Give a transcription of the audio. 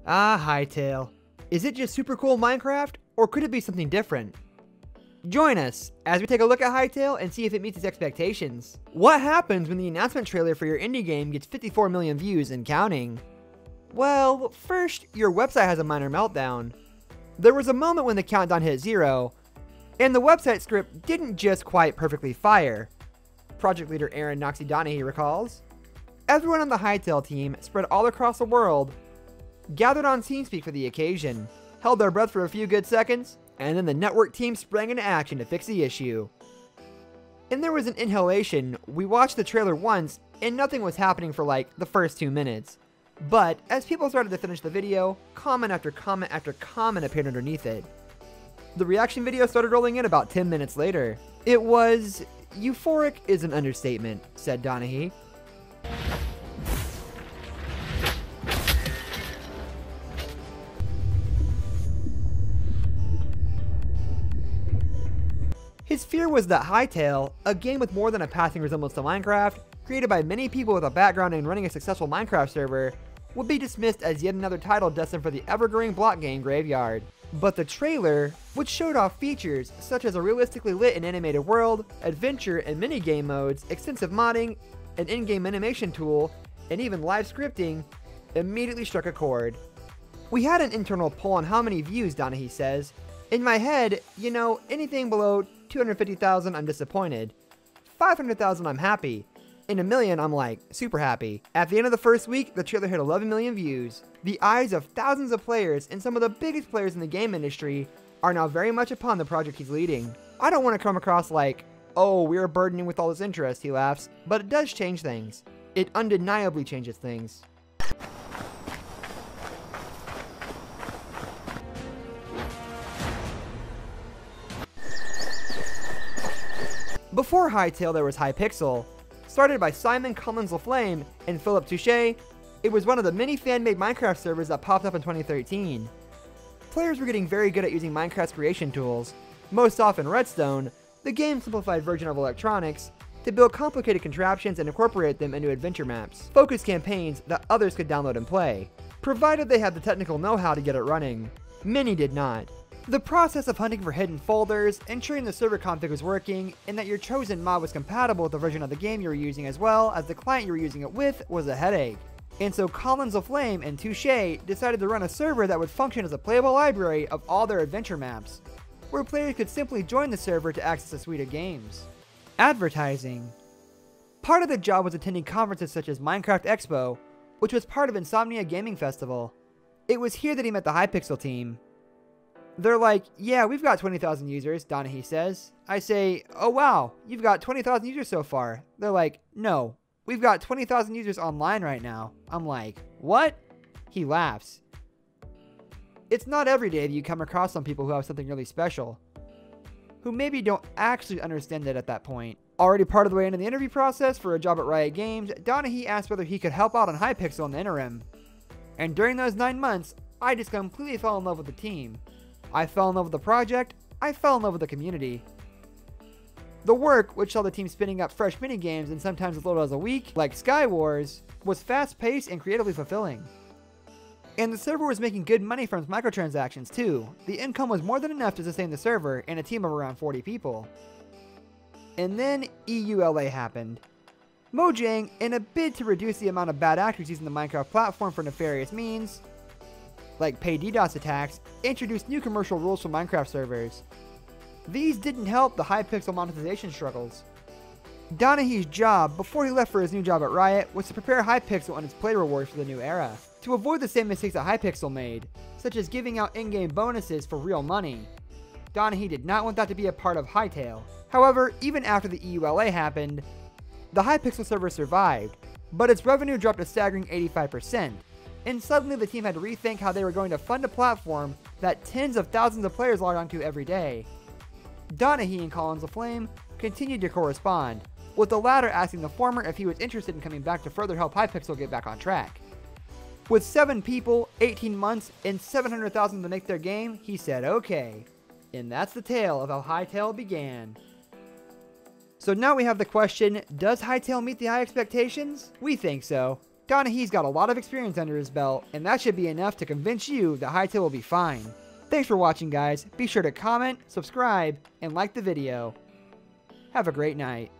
Ah, Hytale. Is it just super cool Minecraft, or could it be something different? Join us as we take a look at Hytale and see if it meets its expectations. What happens when the announcement trailer for your indie game gets 54 million views and counting? Well, first, your website has a minor meltdown. There was a moment when the countdown hit 0, and the website script didn't just quite perfectly fire. Project leader Aaron Noxie Donahue recalls. Everyone on the Hytale team, spread all across the world, gathered on TeamSpeak for the occasion, held their breath for a few good seconds, and then the network team sprang into action to fix the issue. And there was an inhalation. We watched the trailer once, and nothing was happening for like the first 2 minutes. But as people started to finish the video, comment after comment after comment appeared underneath it. The reaction video started rolling in about 10 minutes later. It was euphoric is an understatement, said Donahue. His fear was that Hytale, a game with more than a passing resemblance to Minecraft, created by many people with a background in running a successful Minecraft server, would be dismissed as yet another title destined for the ever-growing block game graveyard. But the trailer, which showed off features such as a realistically lit and animated world, adventure and minigame modes, extensive modding, an in-game animation tool, and even live scripting, immediately struck a chord. We had an internal poll on how many views, Donahue says. In my head, you know, anything below 250,000 I'm disappointed. 500,000 I'm happy. In a million I'm like, super happy. At the end of the first week, the trailer hit 11 million views. The eyes of thousands of players and some of the biggest players in the game industry are now very much upon the project he's leading. I don't want to come across like, oh, we're burdening with all this interest, he laughs, but it does change things. It undeniably changes things. Before Hytale, there was Hypixel. Started by Simon Collins-LaFlame and Philip Touche, it was one of the many fan-made Minecraft servers that popped up in 2013. Players were getting very good at using Minecraft's creation tools, most often Redstone, the game's simplified version of electronics, to build complicated contraptions and incorporate them into adventure maps, focused campaigns that others could download and play, provided they had the technical know-how to get it running. Many did not. The process of hunting for hidden folders, ensuring the server config was working, and that your chosen mod was compatible with the version of the game you were using as well as the client you were using it with was a headache. And so Collins-LaFlame and Touche decided to run a server that would function as a playable library of all their adventure maps, where players could simply join the server to access a suite of games. Advertising. Part of the job was attending conferences such as Minecraft Expo, which was part of Insomnia Gaming Festival. It was here that he met the Hypixel team. They're like, yeah, we've got 20,000 users, Donahue says. I say, oh wow, you've got 20,000 users so far. They're like, no, we've got 20,000 users online right now. I'm like, what? He laughs. It's not every day that you come across some people who have something really special, who maybe don't actually understand it at that point. Already part of the way into the interview process for a job at Riot Games, Donahue asked whether he could help out on Hypixel in the interim. And during those 9 months, I just completely fell in love with the team. I fell in love with the project, I fell in love with the community. The work, which saw the team spinning up fresh minigames and sometimes as little as a week, like Sky Wars, was fast-paced and creatively fulfilling. And the server was making good money from its microtransactions too. The income was more than enough to sustain the server and a team of around 40 people. And then EULA happened. Mojang, in a bid to reduce the amount of bad actors using the Minecraft platform for nefarious means, like paid DDoS attacks, introduced new commercial rules for Minecraft servers. These didn't help the Hypixel monetization struggles. Donahue's job, before he left for his new job at Riot, was to prepare Hypixel on its play rewards for the new era, to avoid the same mistakes that Hypixel made, such as giving out in-game bonuses for real money. Donahue did not want that to be a part of Hytale. However, even after the EULA happened, the Hypixel server survived, but its revenue dropped a staggering 85%. And suddenly the team had to rethink how they were going to fund a platform that tens of thousands of players log onto every day. Donahue and Collins-LaFlame continued to correspond, with the latter asking the former if he was interested in coming back to further help Hypixel get back on track. With 7 people, 18 months, and 700,000 to make their game, he said okay. And that's the tale of how Hytale began. So now we have the question, does Hytale meet the high expectations? We think so. Donaghy's got a lot of experience under his belt, and that should be enough to convince you that Hytale will be fine. Thanks for watching, guys. Be sure to comment, subscribe, and like the video. Have a great night.